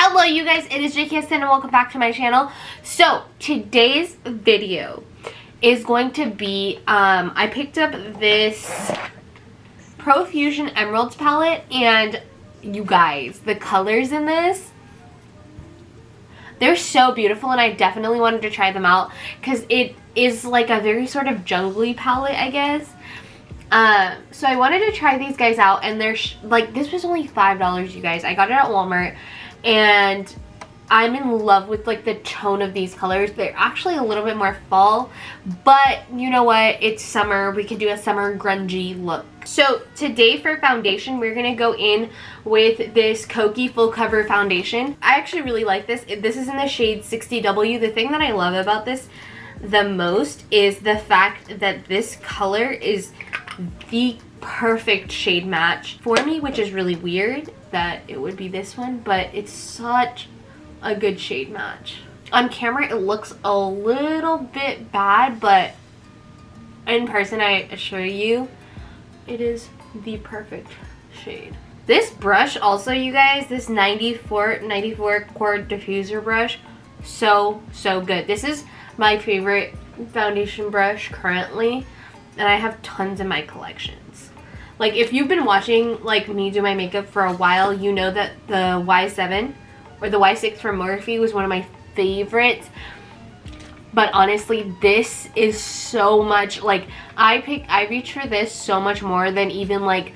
Hello you guys, it is Jksthind and welcome back to my channel. So today's video is going to be, I picked up this Profusion Emeralds palette, and you guys, the colors in this, they're so beautiful, and I definitely wanted to try them out because it is like a very sort of jungly palette, I guess. So I wanted to try these guys out, and they're like, this was only $5, you guys. I got it at Walmart, and I'm in love with like the tone of these colors. They're actually a little bit more fall, but you know what? It's summer. We could do a summer grungy look. So today for foundation, we're gonna go in with this Kokie Full Cover Foundation. I actually really like this. This is in the shade 60W. The thing that I love about this the most is the fact that this color is the perfect shade match for me, which is really weird that it would be this one, but it's such a good shade match. On camera it looks a little bit bad, but in person I assure you it is the perfect shade. This brush also, you guys, this 94 quart diffuser brush, so good. This is my favorite foundation brush currently, and I have tons in my collections. Like, if you've been watching like me do my makeup for a while, you know that the Y7 or the Y6 from Morphe was one of my favorites. But honestly, this is so much, like, I reach for this so much more than even like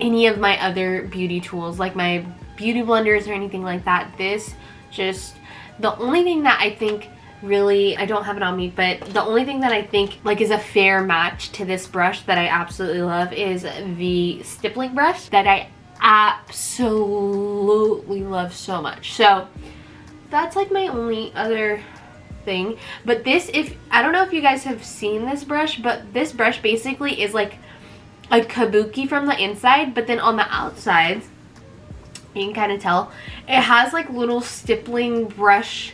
any of my other beauty tools, like my beauty blenders or anything like that. This just, the only thing that I think really, I don't have it on me, but the only thing that I think like is a fair match to this brush that I absolutely love is the stippling brush that I absolutely love so much. So that's like my only other thing. But this, if I don't know if you guys have seen this brush, but this brush basically is like a kabuki from the inside, but then on the outsides you can kind of tell it has like little stippling brush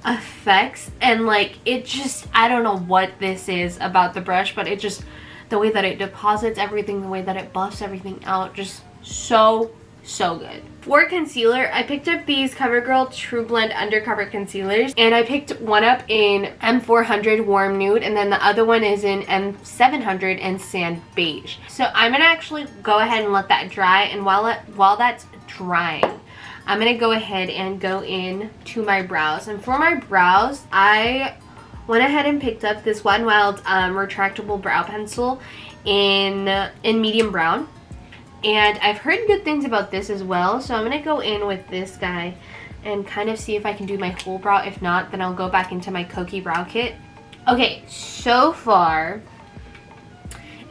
effects, and like it just, I don't know what this is about the brush, but it just, the way that it deposits everything, the way that it buffs everything out, just so good. For concealer, I picked up these CoverGirl True Blend Undercover Concealers, and I picked one up in M400 Warm Nude, and then the other one is in M700 and Sand Beige. So I'm gonna actually go ahead and let that dry, and while that's drying, I'm gonna go ahead and go in to my brows. And for my brows, I went ahead and picked up this Wet n Wild retractable brow pencil in medium brown. And I've heard good things about this as well, so I'm gonna go in with this guy and kind of see if I can do my whole brow. If not, then I'll go back into my Kokie brow kit. Okay, so far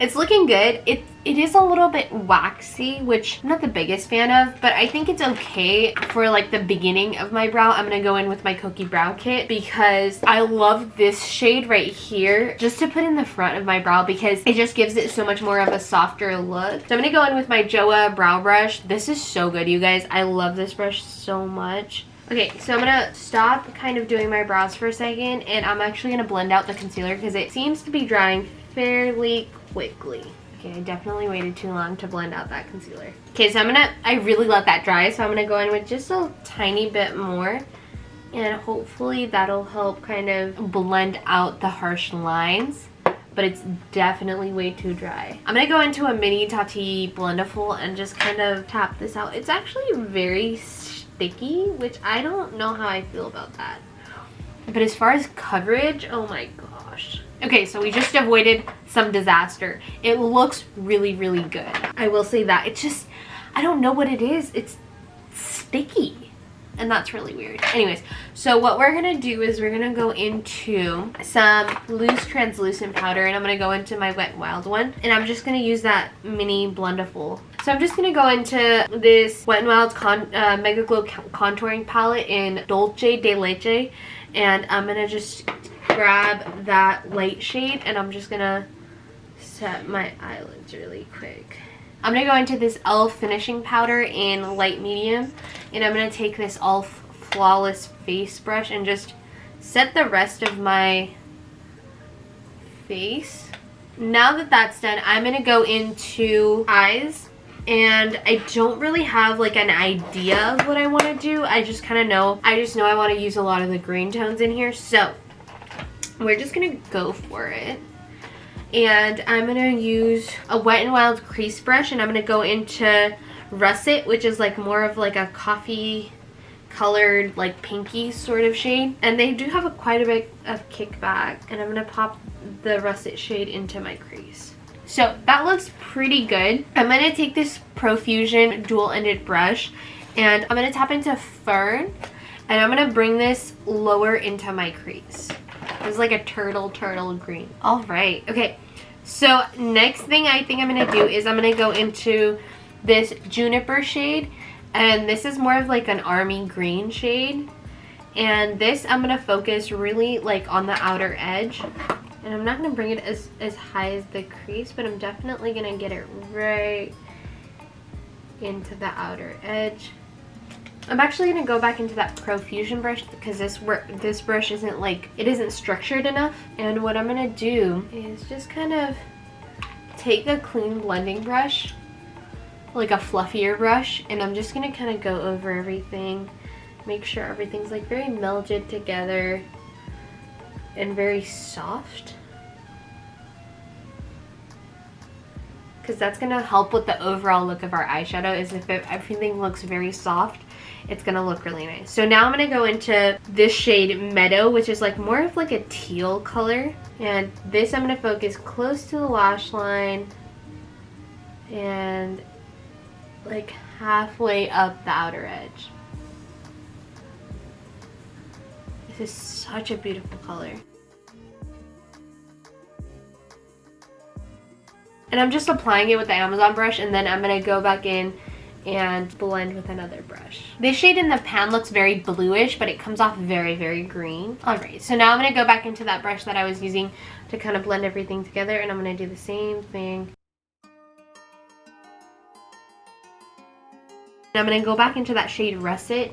it's looking good. It is a little bit waxy, which I'm not the biggest fan of, but I think it's okay for like the beginning of my brow. I'm gonna go in with my Kokie brow kit because I love this shade right here just to put in the front of my brow because it just gives it so much more of a softer look. So I'm gonna go in with my Joa brow brush. This is so good, you guys. I love this brush so much. Okay, so I'm gonna stop kind of doing my brows for a second, and I'm actually gonna blend out the concealer because it seems to be drying fairly quickly. Okay, I definitely waited too long to blend out that concealer. Okay, so I really let that dry, so I'm gonna go in with just a tiny bit more, and hopefully that'll help kind of blend out the harsh lines, but it's definitely way too dry. I'm gonna go into a mini Tati Blendiful and just kind of tap this out. It's actually very sticky, which I don't know how I feel about that. But as far as coverage, oh my gosh. Okay, so we just avoided some disaster. It looks really good. I will say that. It's just, I don't know what it is. It's sticky, and that's really weird. Anyways, so what we're gonna do is we're gonna go into some loose translucent powder, and I'm gonna go into my Wet n Wild one, and I'm just gonna use that mini Blendiful. So I'm just gonna go into this Wet n Wild Mega Glow contouring palette in Dolce de Leche, and I'm gonna just grab that light shade, and I'm just gonna set my eyelids really quick. I'm gonna go into this e.l.f. finishing powder in light medium, and I'm gonna take this e.l.f. Flawless face brush and just set the rest of my face. Now that that's done, I'm gonna go into eyes, and I don't really have like an idea of what I want to do. I just know I want to use a lot of the green tones in here, so we're just gonna go for it. And I'm gonna use a Wet n Wild crease brush, and I'm gonna go into Russet, which is like more of like a coffee colored, like pinky sort of shade, and they do have quite a bit of kickback, and I'm gonna pop the Russet shade into my crease. So that looks pretty good. I'm gonna take this Profusion dual-ended brush, and I'm gonna tap into Fern, and I'm gonna bring this lower into my crease. It's like a turtle green. All right, okay. So next thing I think I'm gonna do is I'm gonna go into this Juniper shade, and this is more of like an army green shade, and this I'm gonna focus really like on the outer edge, and I'm not gonna bring it as high as the crease, but I'm definitely gonna get it right into the outer edge. I'm actually gonna go back into that Profusion brush because this brush isn't like, it isn't structured enough. And what I'm gonna do is just kind of take a clean blending brush, like a fluffier brush, and I'm just gonna kind of go over everything, make sure everything's like very melded together and very soft, because that's gonna help with the overall look of our eyeshadow. Is if everything looks very soft, it's gonna look really nice. So now I'm gonna go into this shade Meadow, which is like more of like a teal color, and this I'm gonna focus close to the lash line and like halfway up the outer edge. This is such a beautiful color. And I'm just applying it with the Amazon brush, and then I'm gonna go back in and blend with another brush. This shade in the pan looks very bluish, but it comes off very, very green. All right, so now I'm gonna go back into that brush that I was using to kind of blend everything together, and I'm gonna do the same thing. And I'm gonna go back into that shade Russet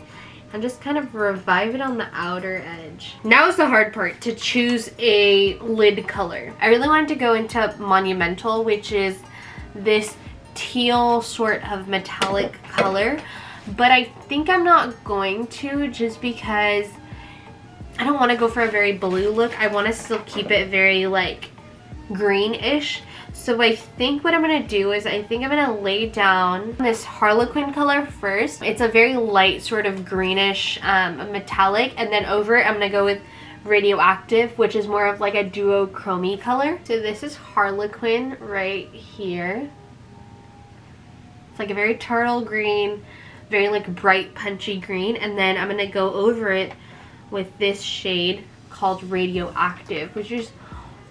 and just kind of revive it on the outer edge. Now is the hard part, to choose a lid color. I really wanted to go into Monumental, which is this teal sort of metallic color, but I think I'm not going to, just because I don't want to go for a very blue look. I want to still keep it very like greenish. So I think what I'm going to do is I think I'm going to lay down this Harlequin color first. It's a very light sort of greenish metallic, and then over it I'm going to go with Radioactive, which is more of like a duochrome color. So this is Harlequin right here. It's like a very turtle green, very like bright punchy green, and then I'm going to go over it with this shade called Radioactive, which is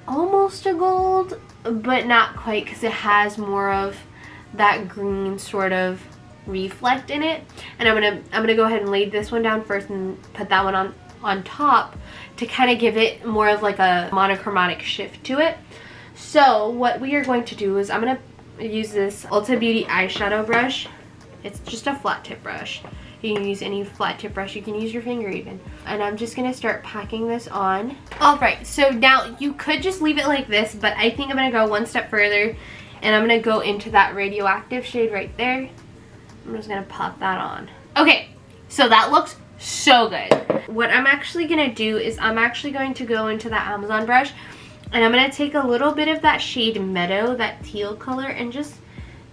almost a gold, but not quite, because it has more of that green sort of reflect in it. And I'm gonna go ahead and lay this one down first and put that one on top to kind of give it more of like a monochromatic shift to it. So what we are going to do is I'm gonna use this Ulta Beauty eyeshadow brush. It's just a flat tip brush. You can use any flat tip brush, you can use your finger even. And I'm just gonna start packing this on. Alright, so now you could just leave it like this, but I think I'm gonna go one step further, and I'm gonna go into that Radioactive shade right there. I'm just gonna pop that on. Okay, so that looks so good. What I'm actually gonna do is I'm actually going to go into that Amazon brush, and I'm gonna take a little bit of that shade Meadow, that teal color, and just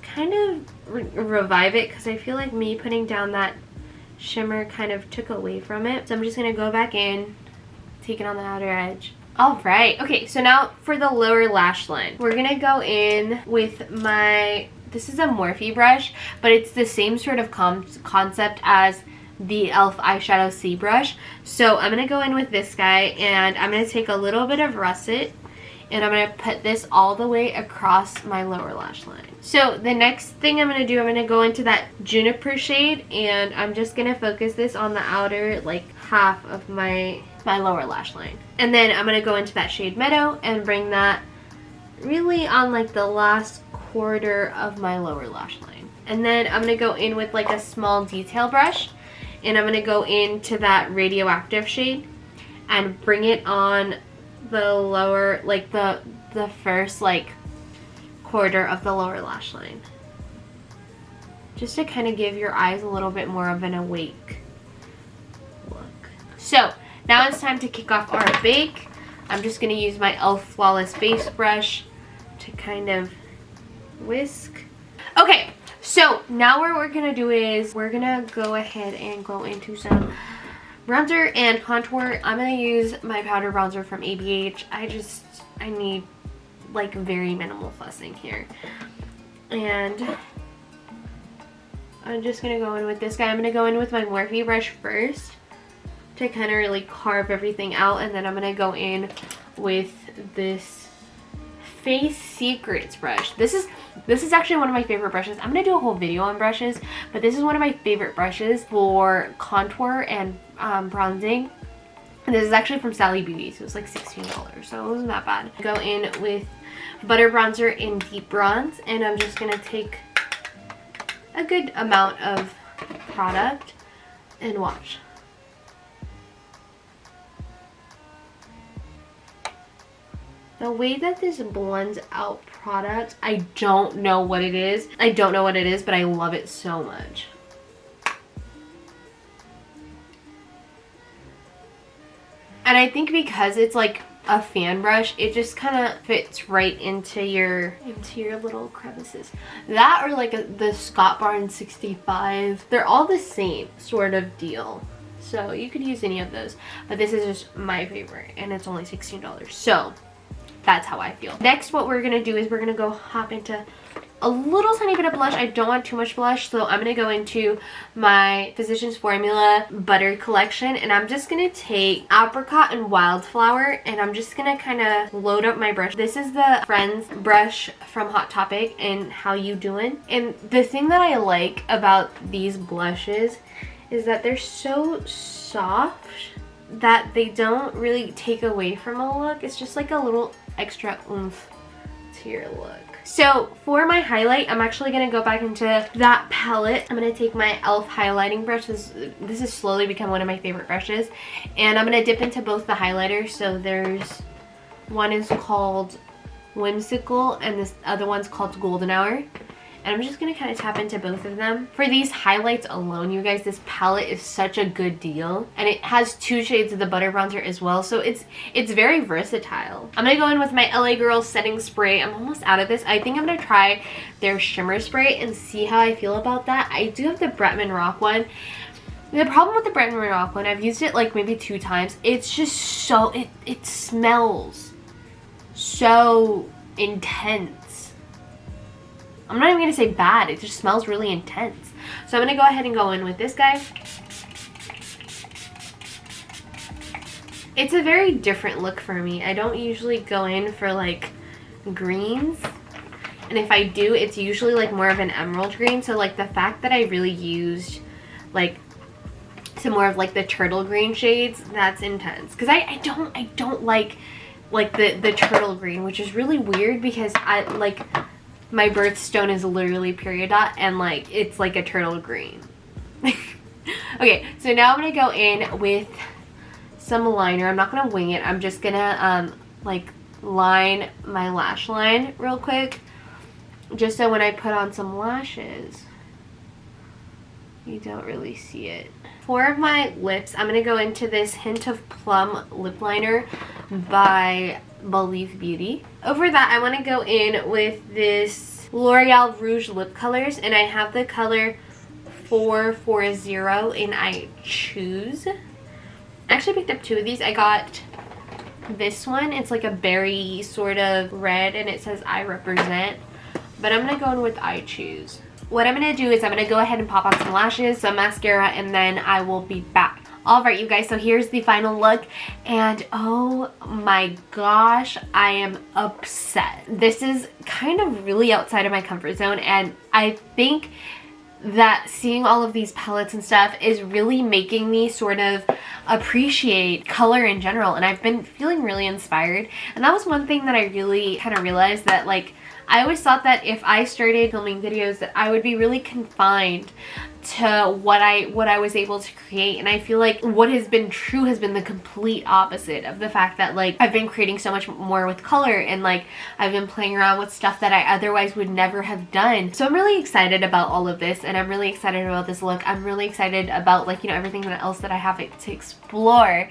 kind of revive it, because I feel like me putting down that shimmer kind of took away from it. So I'm just gonna go back in, take it on the outer edge. All right, okay, so now for the lower lash line, we're gonna go in with this is a Morphe brush, but it's the same sort of concept as the e.l.f. eyeshadow C brush. So I'm gonna go in with this guy, and I'm gonna take a little bit of Russet, and I'm going to put this all the way across my lower lash line. So the next thing I'm going to do, I'm going to go into that Juniper shade, and I'm just going to focus this on the outer like half of my lower lash line. And then I'm going to go into that shade Meadow and bring that really on like the last quarter of my lower lash line. And then I'm going to go in with like a small detail brush, and I'm going to go into that Radioactive shade and bring it on the lower, like the first like quarter of the lower lash line. just to kind of give your eyes a little bit more of an awake look. So now it's time to kick off our bake. I'm just going to use my e.l.f. Flawless Base Brush to kind of whisk. Okay, so now what we're going to do is we're going to go ahead and go into some bronzer and contour. I'm going to use my powder bronzer from ABH. I need like very minimal fussing here. And I'm just going to go in with this guy. I'm going to go in with my Morphe brush first to kind of really carve everything out. And then I'm going to go in with this Face Secrets brush. This is actually one of my favorite brushes. I'm going to do a whole video on brushes, but this is one of my favorite brushes for contour and bronzing. And this is actually from Sally Beauty, so it was like $16, so it wasn't that bad. Go in with Butter Bronzer in Deep Bronze, and I'm just going to take a good amount of product and watch. The way that this blends out product, I don't know what it is. I don't know what it is, but I love it so much. And I think because it's like a fan brush, it just kind of fits right into your little crevices. That or like the Scott Barnes 65. They're all the same sort of deal. So you could use any of those. But this is just my favorite, and it's only $16. So that's how I feel. Next, what we're gonna do is we're gonna go hop into a little tiny bit of blush. I don't want too much blush, so I'm gonna go into my Physicians Formula Butter Collection, and I'm just gonna take Apricot and Wildflower, and I'm just gonna kind of load up my brush. This is the Friends brush from Hot Topic and How You Doin'. And the thing that I like about these blushes is that they're so soft that they don't really take away from a look. It's just like a little extra oomph to your look. So for my highlight, I'm actually going to go back into that palette. I'm going to take my e.l.f. highlighting brush. This has slowly become one of my favorite brushes. And I'm going to dip into both the highlighters. So there's one is called Whimsical and this other one's called Golden Hour. And I'm just going to kind of tap into both of them. For these highlights alone, you guys, this palette is such a good deal. And it has 2 shades of the butter bronzer as well. So it's very versatile. I'm going to go in with my LA Girl setting spray. I'm almost out of this. I think I'm going to try their shimmer spray and see how I feel about that. I do have the Bretman Rock one. The problem with the Bretman Rock one, I've used it like maybe 2 times. It's just so, it smells so intense. I'm not even going to say bad, it just smells really intense. So I'm going to go ahead and go in with this guy. It's a very different look for me. I don't usually go in for like greens. And if I do, it's usually like more of an emerald green. So like the fact that I really used like some more of like the turtle green shades, that's intense. Because I don't like the turtle green, which is really weird because I like... My birthstone is literally period dot and like it's like a turtle green. Okay, so now I'm gonna go in with some liner. I'm not gonna wing it. I'm just gonna like line my lash line real quick, just so when I put on some lashes you don't really see it. For my lips, I'm gonna go into this Hint of Plum lip liner by Believe Beauty. Over that, I want to go in with this L'Oreal Rouge lip colors, and I have the color 440 in I Choose. I actually picked up 2 of these. I got this one. It's like a berry sort of red, and it says I Represent, but I'm going to go in with I Choose. What I'm going to do is I'm going to go ahead and pop on some lashes, some mascara, and then I will be back. Alright you guys, so here's the final look, and oh my gosh, I am upset. This is kind of really outside of my comfort zone, and I think that seeing all of these palettes and stuff is really making me sort of appreciate color in general, and I've been feeling really inspired. And that was one thing that I really kind of realized, that like I always thought that if I started filming videos that I would be really confined to what I was able to create, and I feel like what has been true has been the complete opposite of the fact that like I've been creating so much more with color, and like I've been playing around with stuff that I otherwise would never have done. So I'm really excited about all of this, and I'm really excited about this look. I'm really excited about like, you know, everything else that I have to explore.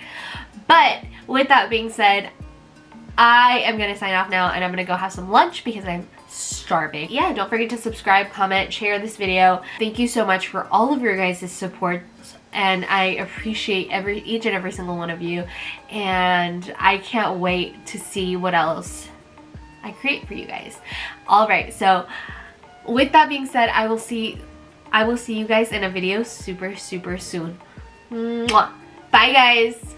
But with that being said, I am gonna sign off now, and I'm gonna go have some lunch because I'm starving. Yeah, don't forget to subscribe, comment, share this video. Thank you so much for all of your guys' support, and I appreciate each and every single one of you, and I can't wait to see what else I create for you guys. Alright, so with that being said, I will see you guys in a video super soon. Mwah. Bye guys!